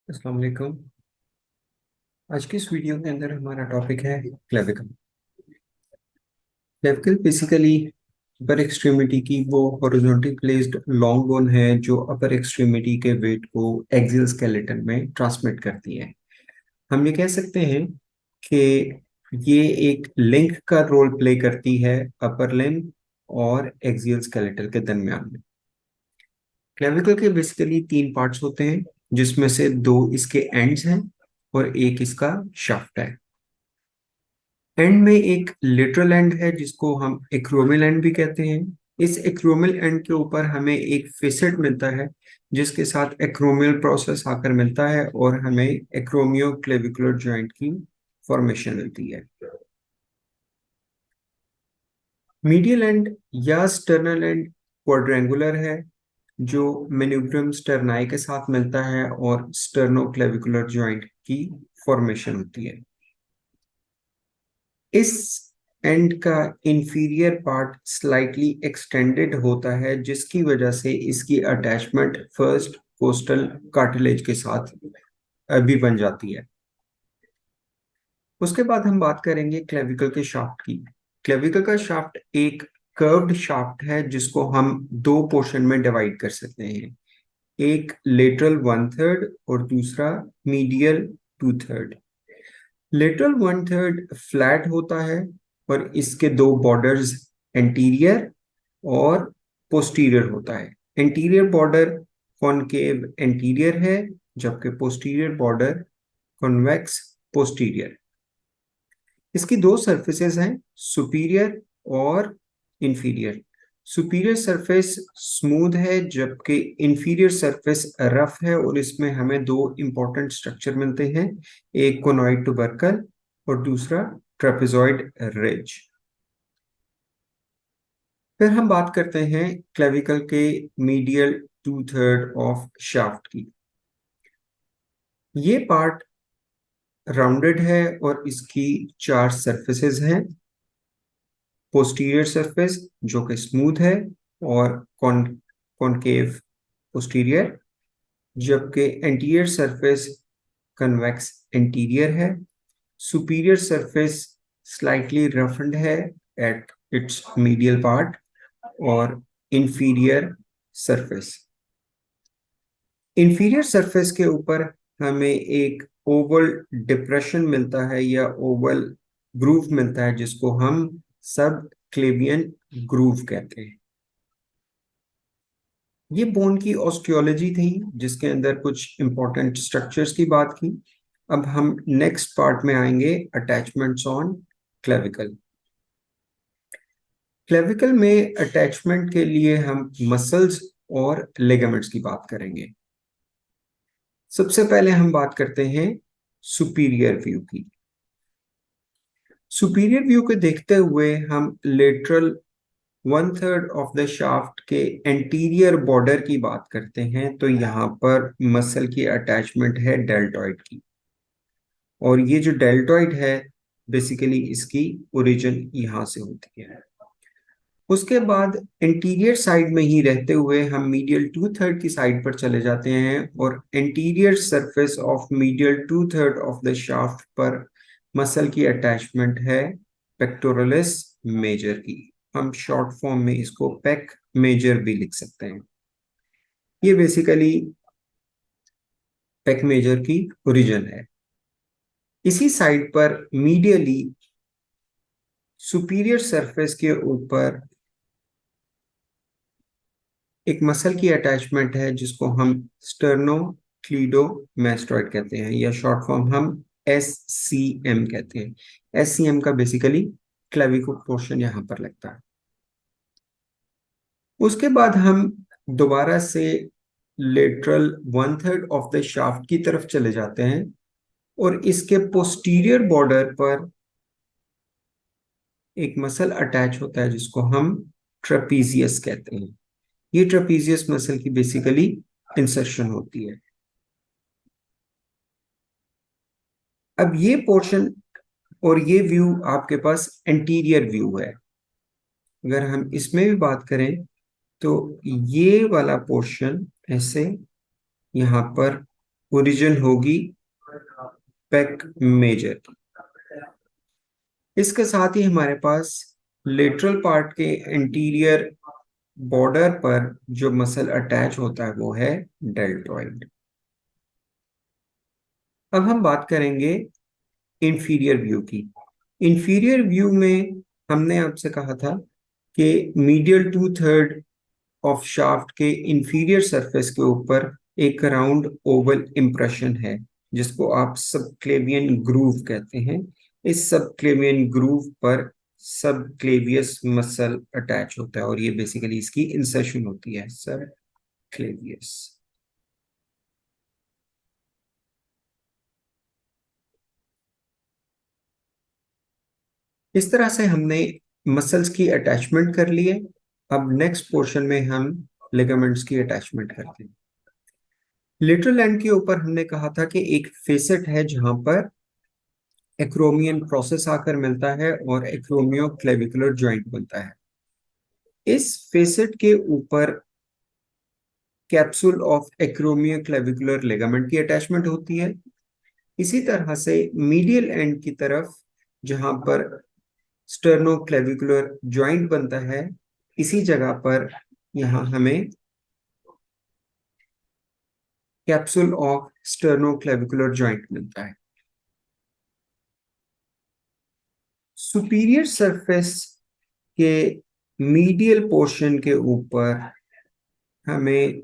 अस्सलाम वालेकुम। आज की इस वीडियो के अंदर हमारा टॉपिक है clavicle. Clavicle basically upper extremity की वो हॉरिजॉन्टली प्लेस्ड लॉन्ग बोन है जो अपर एक्सट्रीमिटी के वेट को एक्सियल स्केलेटन में ट्रांसमिट करती है। हम ये कह सकते हैं कि ये एक लिंक का रोल प्ले करती है अपर लिम्ब और एक्सियल स्केलेटल के दरमियान में। क्लेविकल के बेसिकली तीन पार्ट्स होते हैं, जिसमें से दो इसके एंड्स हैं और एक इसका शाफ्ट है। एंड में एक लिटरल एंड है जिसको हम एक्रोमियल एंड भी कहते हैं। इस एक्रोमियल एंड के ऊपर हमें एक फेसेट मिलता है जिसके साथ एक्रोमियल प्रोसेस आकर मिलता है और हमें एक्रोमियो क्लेविकुलर जॉइंट की फॉर्मेशन मिलती है। मीडियल एंड या स्टर्नल एंड क्वाड्रेंगुलर है जो मेन्यूब्रम स्टर्नाई के साथ मिलता है और स्टर्नो क्लेविकुलर जॉइंट की फॉर्मेशन होती है। इस एंड का इंफीरियर पार्ट स्लाइटली एक्सटेंडेड होता है जिसकी वजह से इसकी अटैचमेंट फर्स्ट कोस्टल कार्टिलेज के साथ भी बन जाती है। उसके बाद हम बात करेंगे क्लेविकल के शाफ्ट की। क्लेविकल का शाफ्ट एक कर्व्ड शाफ्ट है जिसको हम दो पोर्शन में डिवाइड कर सकते हैं, एक लेटरल 1/3 और दूसरा मीडियल 2/3। लेटरल 1/3 फ्लैट होता है और इसके दो बॉर्डर्स एंटीरियर और पोस्टीरियर होता है। एंटीरियर बॉर्डर कॉनकेव एंटीरियर है जबकि पोस्टीरियर बॉर्डर कॉन्वेक्स पोस्टीरियर। इसकी दो सरफेसेस हैं, सुपीरियर और इंफीरियर। सुपीरियर सरफेस स्मूथ है जबकि इंफीरियर सरफेस रफ है और इसमें हमें दो इंपॉर्टेंट स्ट्रक्चर मिलते हैं, एक कोनॉइड टुबरकल और दूसरा ट्रेपेजॉइड रिज। फिर हम बात करते हैं क्लेविकल के मीडियल 2/3 ऑफ शाफ्ट की। ये पार्ट राउंडेड है और इसकी चार सरफेसेस हैं। पोस्टीरियर सरफेस जो कि स्मूथ है और कॉनकेव पोस्टीरियर, जबकि एंटीरियर सरफेस कन्वेक्स इंटीरियर है। सुपीरियर सरफेस स्लाइटली रफन्ड है एट इट्स मीडियल पार्ट और इंफीरियर सरफेस। इंफीरियर सरफेस के ऊपर हमें एक ओवल डिप्रेशन मिलता है या ओवल ग्रूव मिलता है जिसको हम सब क्लेवियन ग्रूव कहते हैं। ये बोन की ऑस्टियोलॉजी थी जिसके अंदर कुछ इंपॉर्टेंट स्ट्रक्चर्स की बात की। अब हम नेक्स्ट पार्ट में आएंगे, अटैचमेंट्स ऑन क्लेविकल। क्लेविकल में अटैचमेंट के लिए हम मसल्स और लिगामेंट्स की बात करेंगे। सबसे पहले हम बात करते हैं सुपीरियर व्यू की। सुपीरियर व्यू को देखते हुए हम लेटरल 1/3 ऑफ द शाफ्ट के एंटीरियर बॉर्डर की बात करते हैं तो यहाँ पर मसल की अटैचमेंट है डेल्टॉइड की, और ये जो डेल्टॉइड है बेसिकली इसकी ओरिजिन यहाँ से होती है। उसके बाद इंटीरियर साइड में ही रहते हुए हम मीडियल 2/3 की साइड पर चले जाते हैं और interior surface of medial 2/3 of the shaft पर मसल की अटैचमेंट है पेक्टोरलिस मेजर की। हम शॉर्ट फॉर्म में इसको पेक मेजर भी लिख सकते हैं। ये बेसिकली पेक मेजर की ओरिजिन है। इसी साइड पर मीडियली सुपीरियर सरफेस के ऊपर एक मसल की अटैचमेंट है जिसको हम स्टर्नोक्लीडोमास्टॉइड कहते हैं या शॉर्ट फॉर्म हम SCM कहते हैं। SCM का बेसिकली क्लेविकुलर पोर्शन यहाँ पर लगता है। उसके बाद हम दोबारा से लेटरल 1/3 ऑफ द शाफ्ट की तरफ चले जाते हैं और इसके पोस्टीरियर बॉर्डर पर एक मसल अटैच होता है जिसको हम ट्रेपीजियस कहते हैं। ये ट्रेपीजियस मसल की बेसिकली इंसर्शन होती है। अब ये पोर्शन और ये व्यू आपके पास एंटीरियर व्यू है। अगर हम इसमें भी बात करें तो ये वाला पोर्शन ऐसे यहाँ पर ओरिजिन होगी पेक मेजर की। इसके साथ ही हमारे पास लेटरल पार्ट के इंटीरियर बॉर्डर पर जो मसल अटैच होता है वो है डेल्टॉइड। अब हम बात करेंगे इंफीरियर व्यू की। इंफीरियर व्यू में हमने आपसे कहा था कि मीडियल 2/3 ऑफ शाफ्ट के इंफीरियर सरफेस के ऊपर एक राउंड ओवल इंप्रेशन है जिसको आप सबक्लेवियन ग्रूव कहते हैं। इस सबक्लेवियन ग्रूव पर सबक्लेवियस मसल अटैच होता है और ये बेसिकली इसकी इंसर्शन होती है सबक्लेवियस। इस तरह से हमने मसल्स की अटैचमेंट कर लिए। अब नेक्स्ट पोर्शन में हम लिगामेंट्स की अटैचमेंट करते हैं। लेटरल एंड के ऊपर हमने कहा था कि एक फेसेट है जहां पर एक्रोमियन प्रोसेस आकर मिलता है और एक्रोमियो क्लेविकुलर जॉइंट बनता है। इस फेसेट के ऊपर कैप्सूल ऑफ एक्रोमियो क्लेविकुलर लिगामेंट की अटैचमेंट होती है। इसी तरह से मीडियल एंड की तरफ जहां पर स्टर्नोक्लेविकुलर जॉइंट बनता है, इसी जगह पर यहां हमें कैप्सूल ऑफ स्टर्नोक्लेविकुलर जॉइंट मिलता है। सुपीरियर सरफेस के मीडियल पोर्शन के ऊपर हमें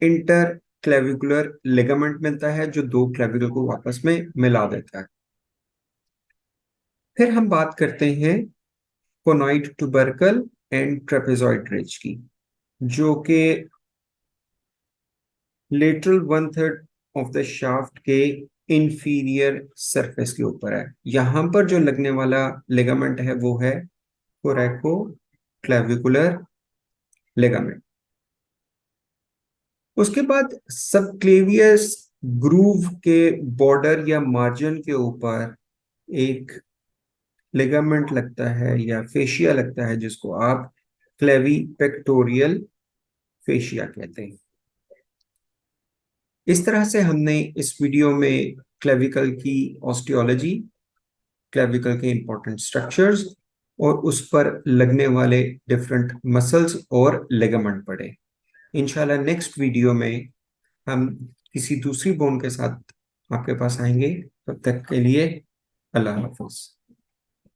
इंटर क्लेविकुलर लिगामेंट मिलता है जो दो क्लेविकुलर को आपस में मिला देता है। फिर हम बात करते हैं कोनॉइड ट्यूबरकल एंड ट्रेपेजॉइड रिज की, जो कि लेटरल 1/3 ऑफ द शाफ्ट के इंफीरियर सरफेस के ऊपर है। यहां पर जो लगने वाला लिगामेंट है वो है कोरेको क्लेविकुलर लिगामेंट। उसके बाद सबक्लेवियस ग्रूव के बॉर्डर या मार्जिन के ऊपर एक लिगामेंट लगता है या फेशिया लगता है जिसको आप क्लेवी पेक्टोरियल फेशिया कहते हैं। इस तरह से हमने इस वीडियो में क्लेविकल की ऑस्टियोलॉजी, क्लेविकल के इंपॉर्टेंट स्ट्रक्चर्स और उस पर लगने वाले डिफरेंट मसल्स और लिगामेंट पढ़े। इंशाल्लाह नेक्स्ट वीडियो में हम किसी दूसरी बोन के साथ आपके पास आएंगे। तब तक के लिए अल्लाह हाफिज।